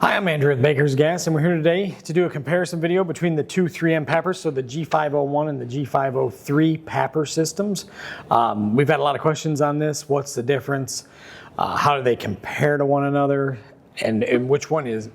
Hi, I'm Andrew with PAPRs Gas, and we're here today to do a comparison video between the two 3M PAPRs, so the G5-01 and the G5-03 PAPR systems. We've had a lot of questions on this. What's the difference? How do they compare to one another? And which one is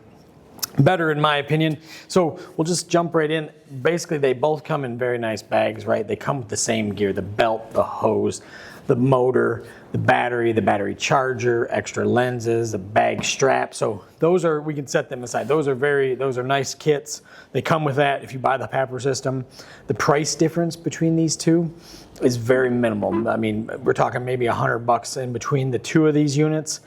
better in my opinion? So we'll just jump right in. Basically, they both come in very nice bags, right? They come with the same gear, the belt, the hose, the motor, the battery charger, extra lenses, the bag strap. So those are, we can set them aside. Those are nice kits. They come with that if you buy the PAPR system. The price difference between these two is very minimal. I mean, we're talking maybe $100 in between the two of these units.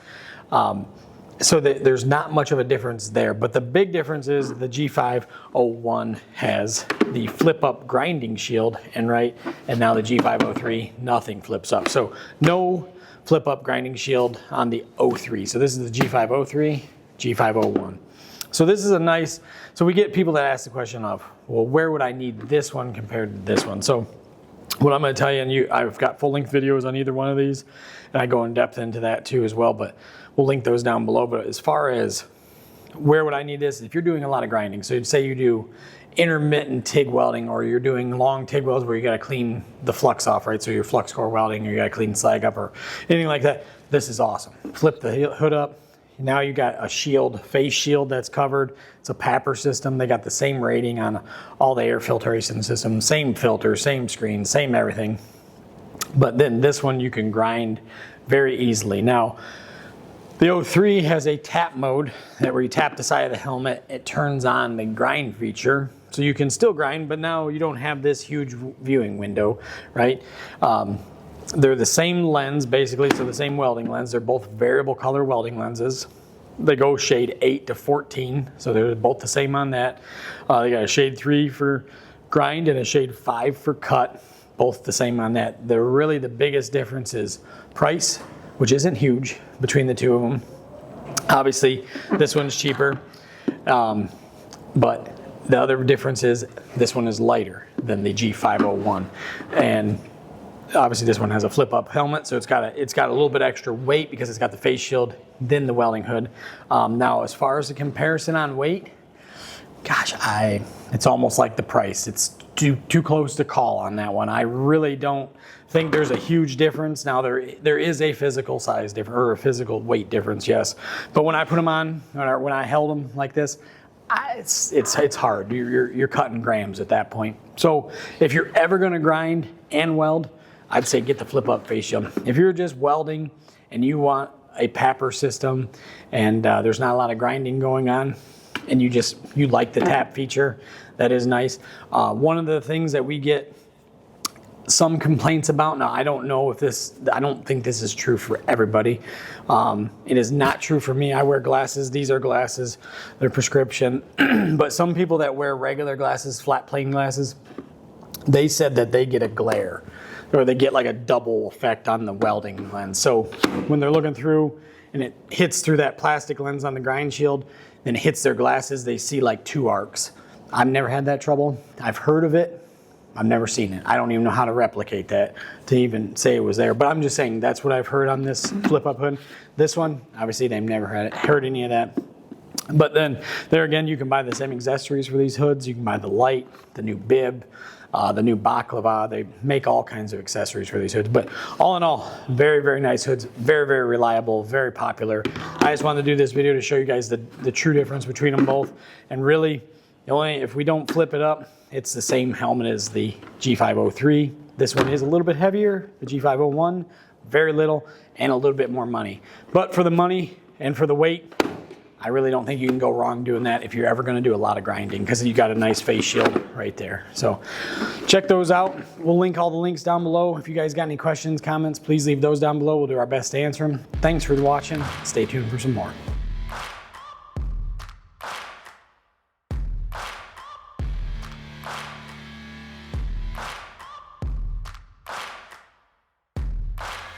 So there's not much of a difference there, but the big difference is the G5-01 has the flip-up grinding shield, and now the G5-03, nothing flips up. So no flip-up grinding shield on the 03. So this is the G5-03, G5-01. So this is a nice, so we get people that ask the question of, well, where would I need this one compared to this one? So what I'm going to tell you, and I've got full-length videos on either one of these, and I go in depth into that too as well, but we'll link those down below. But as far as where would I need this, if you're doing a lot of grinding, so say you do intermittent TIG welding, or you're doing long TIG welds where you got to clean the flux off, right? So your flux core welding, or you got to clean slag up or anything like that, this is awesome. Flip the hood up. Now you got a shield, face shield that's covered. It's a PAPR system. They got the same rating on all the air filtration systems, same filter, same screen, same everything. But then this one you can grind very easily. Now, the 03 has a tap mode that where you tap the side of the helmet, it turns on the grind feature. So you can still grind, but now you don't have this huge viewing window, right? They're the same lens, basically, so the same welding lens. They're both variable color welding lenses. They go shade 8 to 14, so they're both the same on that. They got a shade 3 for grind and a shade 5 for cut, both the same on that. Really the biggest difference is price, which isn't huge between the two of them. Obviously, this one's cheaper, but the other difference is this one is lighter than the G5-01. And obviously this one has a flip-up helmet, so it's got a little bit extra weight because it's got the face shield, then the welding hood. Now, as far as the comparison on weight, gosh, it's almost like the price. It's too close to call on that one. I really don't think there's a huge difference. Now, there is a physical size difference, or a physical weight difference, yes. But when I put them on, when I held them like this, it's hard. You're cutting grams at that point. So if you're ever going to grind and weld, I'd say get the flip-up face shield. If you're just welding and you want a PAPR system and there's not a lot of grinding going on, and you like the tap feature, that is nice. One of the things that we get some complaints about, now I don't think this is true for everybody. It is not true for me. I wear glasses. These are glasses. They're prescription. But some people that wear regular glasses, flat plane glasses, they said that they get a glare, or they get like a double effect on the welding lens. So when they're looking through and it hits through that plastic lens on the grind shield, then it hits their glasses, they see like two arcs. I've never had that trouble. I've heard of it. I've never seen it. I don't even know how to replicate that to even say it was there. But I'm just saying that's what I've heard on this flip-up hood. This one, obviously they've never heard any of that. But then there again, you can buy the same accessories for these hoods. You can buy the light, the new bib, the new baklava. They make all kinds of accessories for these hoods. But all in all, very, very nice hoods. Very, very reliable, very popular. I just wanted to do this video to show you guys the true difference between them both. And really, if we don't flip it up, it's the same helmet as the G5-03. This one is a little bit heavier, the G5-01, very little, and a little bit more money. But for the money and for the weight, I really don't think you can go wrong doing that if you're ever going to do a lot of grinding, because you got a nice face shield right there. So check those out. We'll link all the links down below. If you guys got any questions, comments, please leave those down below. We'll do our best to answer them. Thanks for watching. Stay tuned for some more.